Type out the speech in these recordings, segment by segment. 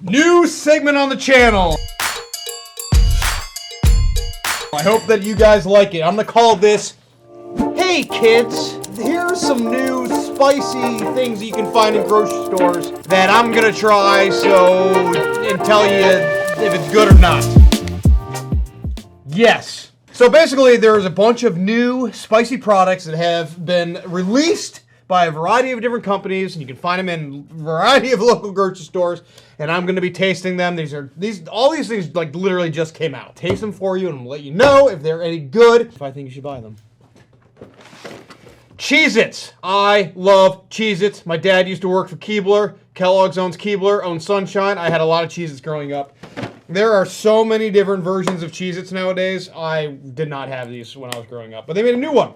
New segment on the channel. I hope that you guys like it. I'm gonna call this, Hey Kids, here's some new spicy things that you can find in grocery stores that I'm gonna try and tell you if it's good or not. Yes. So basically there's a bunch of new spicy products that have been released by a variety of different companies, and you can find them in a variety of local grocery stores, and I'm gonna be tasting them. All these things like literally just came out. Taste them for you and let you know if they're any good, if I think you should buy them. Cheez-Its. I love Cheez-Its. My dad used to work for Keebler. Kellogg's owns Keebler, owns Sunshine. I had a lot of Cheez-Its growing up. There are so many different versions of Cheez-Its nowadays. I did not have these when I was growing up, but they made a new one.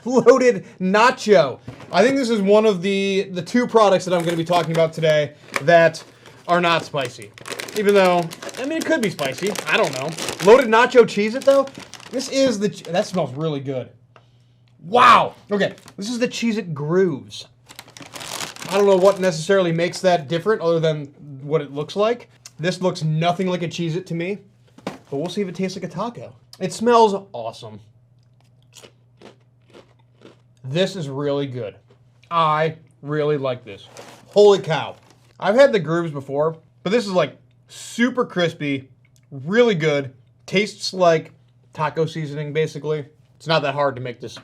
Loaded nacho. I think this is one of the two products that I'm going to be talking about today that are not spicy. Even though, I mean, it could be spicy. I don't know. Loaded nacho Cheez-It though. That smells really good. Wow. Okay, this is the Cheez-It Grooves. I don't know what necessarily makes that different other than what it looks like. This looks nothing like a Cheez-It to me, but we'll see if it tastes like a taco. It smells awesome. This is really good. I really like this. Holy cow. I've had the Grooves before, but this is like super crispy, really good. Tastes like taco seasoning, basically. It's not that hard to make this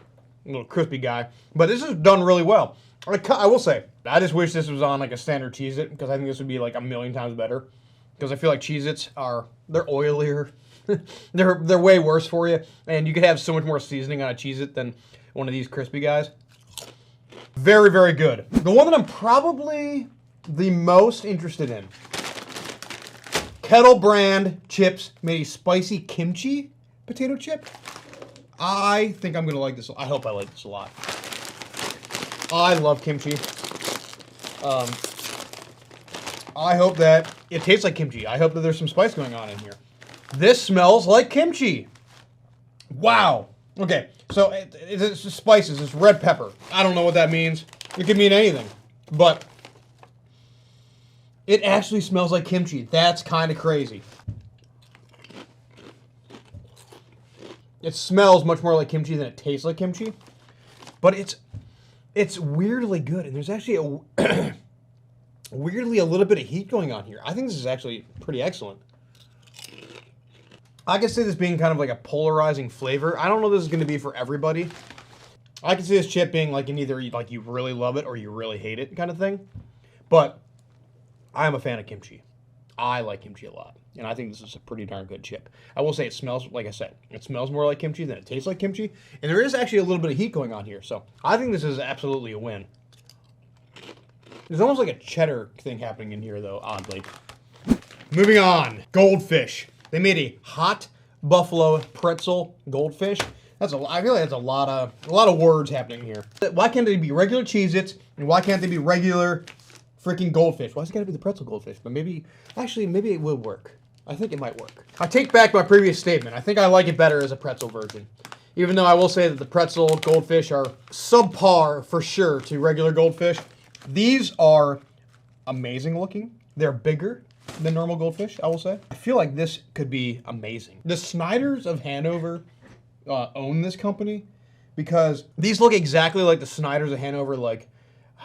little crispy guy, but this is done really well. I will say, I just wish this was on like a standard Cheez-It, because I think this would be like a million times better. Because I feel like Cheez-Its they're oilier. they're way worse for you, and you could have so much more seasoning on a Cheez-It than one of these crispy guys. Very, very good. The one that I'm probably the most interested in. Kettle brand chips made a spicy kimchi potato chip. I think I'm gonna like this. I hope I like this a lot. I love kimchi. I hope that it tastes like kimchi. I hope that there's some spice going on in here. This smells like kimchi. Wow. Okay, so it's spices. It's red pepper. I don't know what that means. It could mean anything. But it actually smells like kimchi. That's kind of crazy. It smells much more like kimchi than it tastes like kimchi. But it's weirdly good. And there's actually weirdly a little bit of heat going on here. I think this is actually pretty excellent. I can see this being kind of like a polarizing flavor. I don't know if this is going to be for everybody. I can see this chip being like in either like you really love it or you really hate it kind of thing. But I am a fan of kimchi. I like kimchi a lot. And I think this is a pretty darn good chip. I will say it smells, like I said, it smells more like kimchi than it tastes like kimchi. And there is actually a little bit of heat going on here. So I think this is absolutely a win. There's almost like a cheddar thing happening in here though, oddly. Moving on. Goldfish. They made a hot buffalo pretzel goldfish. I feel like that's a lot of words happening here. Why can't they be regular Cheez-Its and why can't they be regular freaking goldfish? Why's it gotta be the pretzel goldfish? But maybe it will work. I think it might work. I take back my previous statement. I think I like it better as a pretzel version. Even though I will say that the pretzel goldfish are subpar for sure to regular goldfish. These are amazing looking. They're bigger than normal goldfish, I will say. I feel like this could be amazing. The Snyders of Hanover own this company because these look exactly like the Snyders of Hanover, like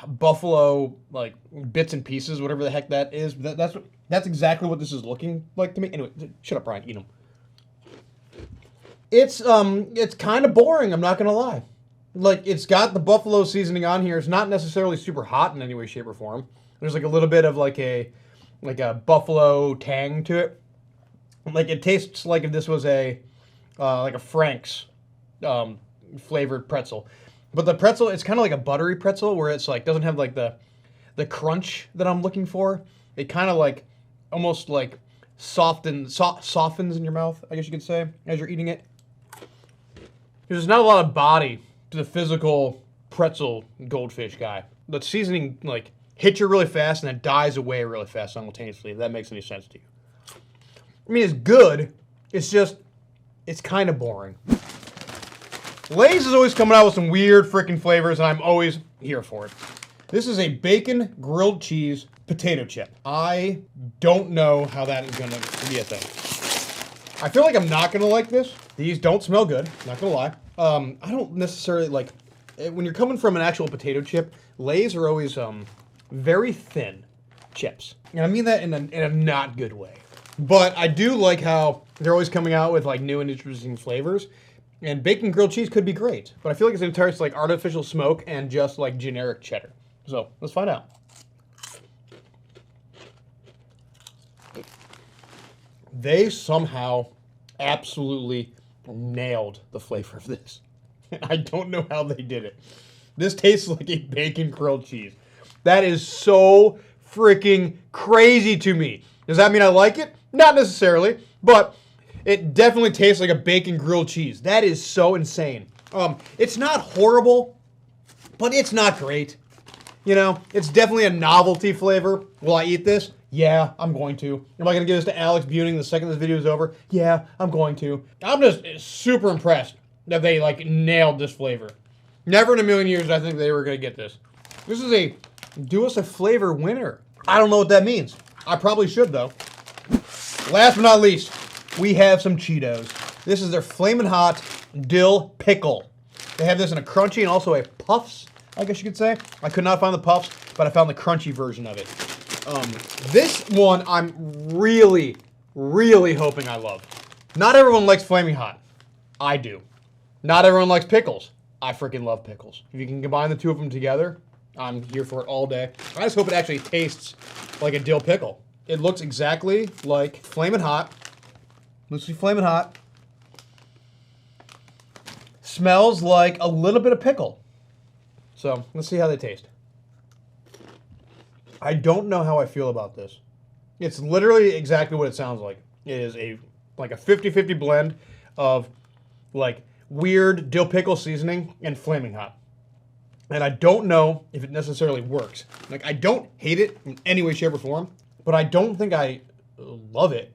buffalo, like bits and pieces, whatever the heck that is. That's exactly what this is looking like to me. Anyway, shut up, Brian. Eat them. It's kind of boring. I'm not gonna lie. Like it's got the buffalo seasoning on here. It's not necessarily super hot in any way, shape, or form. There's like a little bit of like a buffalo tang to it. Like it tastes like if this was like a Frank's flavored pretzel. But the pretzel, it's kind of like a buttery pretzel where it's like doesn't have like the crunch that I'm looking for. It kind of like almost like softens in your mouth, I guess you could say, as you're eating it. There's not a lot of body to the physical pretzel goldfish guy. The seasoning like hits you really fast and then dies away really fast simultaneously, if that makes any sense to you. I mean, it's good. It's just, it's kind of boring. Lay's is always coming out with some weird freaking flavors, and I'm always here for it. This is a bacon grilled cheese potato chip. I don't know how that is going to be a thing. I feel like I'm not going to like this. These don't smell good, not going to lie. I don't necessarily like, when you're coming from an actual potato chip, Lay's are always very thin chips. And I mean that in a not good way. But I do like how they're always coming out with like new and interesting flavors. And bacon grilled cheese could be great. But I feel like it's going to taste like artificial smoke and just like generic cheddar. So let's find out. They somehow absolutely nailed the flavor of this. I don't know how they did it. This tastes like a bacon grilled cheese. That is so freaking crazy to me. Does that mean I like it? Not necessarily, but it definitely tastes like a bacon grilled cheese. That is so insane. It's not horrible, but it's not great. You know, it's definitely a novelty flavor. Will I eat this? Yeah, I'm going to. Am I going to give this to Alex Buning the second this video is over? Yeah, I'm going to. I'm just super impressed that they, like, nailed this flavor. Never in a million years did I think they were going to get this. This is a do us a flavor winner. I don't know what that means. I probably should, though. Last but not least, we have some Cheetos. This is their Flamin Hot Dill Pickle. They have this in a crunchy and also a puffs, I guess you could say. I could not find the puffs, but I found the crunchy version of it. This one I'm really, really hoping I love. Not everyone likes Flaming Hot. I do. Not everyone likes pickles. I freaking love pickles. If you can combine the two of them together, I'm here for it all day. I just hope it actually tastes like a dill pickle. It looks exactly like Flamin' Hot. Looks like Flamin' Hot. Smells like a little bit of pickle. So, let's see how they taste. I don't know how I feel about this. It's literally exactly what it sounds like. It is a 50-50 blend of like weird dill pickle seasoning and Flaming Hot. And I don't know if it necessarily works. Like, I don't hate it in any way, shape, or form, but I don't think I love it.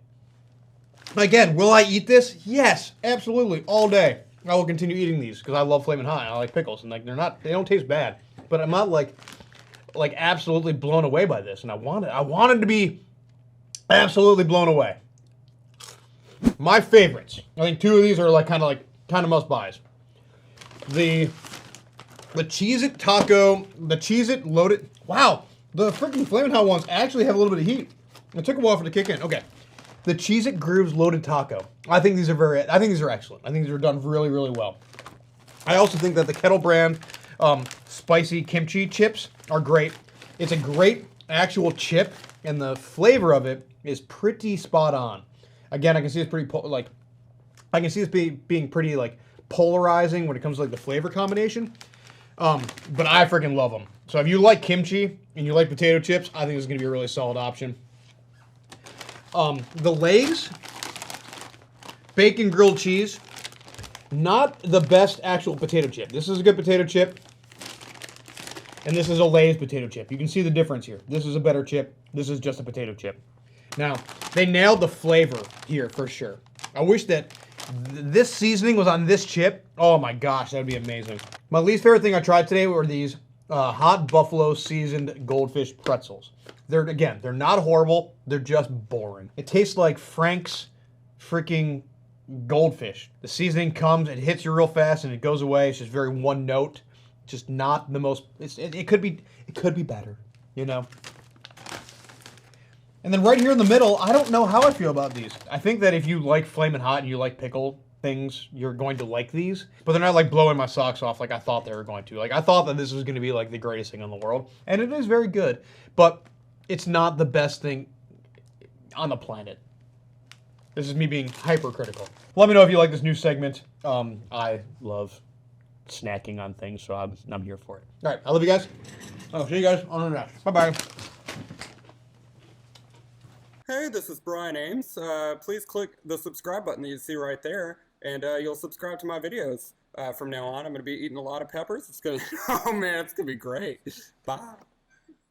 Again, will I eat this? Yes, absolutely, all day. I will continue eating these because I love Flaming Hot. I like pickles, and like they don't taste bad. But I'm not like absolutely blown away by this, and I wanted to be absolutely blown away. My favorites. I think two of these are kind of must buys. The Cheez-It taco, the Cheez-It loaded. Wow, the freaking Flamin' Hot ones actually have a little bit of heat. It took a while for it to kick in. Okay, the Cheez-It Grooves loaded taco. I think these are excellent. I think these are done really, really well. I also think that the Kettle brand spicy kimchi chips are great. It's a great actual chip, and the flavor of it is pretty spot on. Again, I can see it's pretty being pretty like polarizing when it comes to like the flavor combination. But I freaking love them. So if you like kimchi and you like potato chips, I think this is gonna be a really solid option. The Lay's bacon grilled cheese, not the best actual potato chip. This is a good potato chip. And this is a Lay's potato chip. You can see the difference here. This is a better chip. This is just a potato chip. Now, they nailed the flavor here for sure. I wish that this seasoning was on this chip. Oh my gosh, that would be amazing. My least favorite thing I tried today were these hot buffalo seasoned goldfish pretzels. They're not horrible. They're just boring. It tastes like Frank's freaking goldfish. The seasoning comes, it hits you real fast, and it goes away. It's just very one note. Just not the most. It could be better, you know. And then right here in the middle, I don't know how I feel about these. I think that if you like Flamin' Hot and you like pickle things, you're going to like these. But they're not like blowing my socks off like I thought they were going to. Like I thought that this was going to be like the greatest thing in the world, and it is very good. But it's not the best thing on the planet. This is me being hypercritical. Let me know if you like this new segment. I love snacking on things, so I'm here for it. All right, I love you guys. I'll see you guys on the next. Bye-bye. Hey, this is Brian Ames. Please click the subscribe button that you see right there, and you'll subscribe to my videos. From now on, I'm going to be eating a lot of peppers. It's going to, oh man, it's going to be great. Bye.